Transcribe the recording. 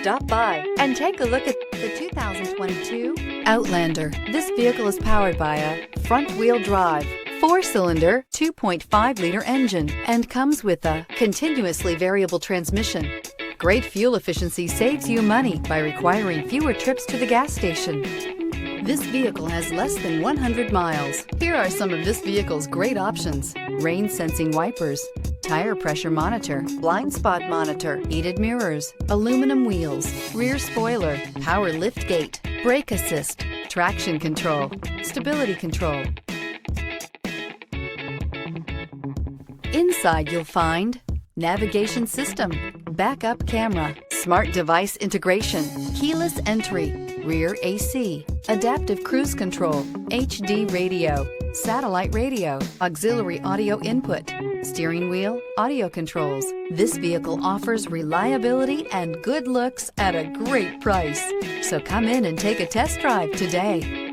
Stop by and take a look at the 2022 Outlander. This vehicle is powered by a front-wheel drive, 4-cylinder, 2.5-liter engine and comes with a continuously variable transmission. Great fuel efficiency saves you money by requiring fewer trips to the gas station. This vehicle has less than 100 miles. Here are some of this vehicle's great options: rain-sensing wipers, tire pressure monitor, blind spot monitor, heated mirrors, aluminum wheels, rear spoiler, power liftgate, brake assist, traction control, stability control. Inside you'll find navigation system, backup camera, smart device integration, keyless entry, rear AC, adaptive cruise control, HD radio, satellite radio, auxiliary audio input, steering wheel audio controls. This vehicle offers reliability and good looks at a great price. So come in and take a test drive today.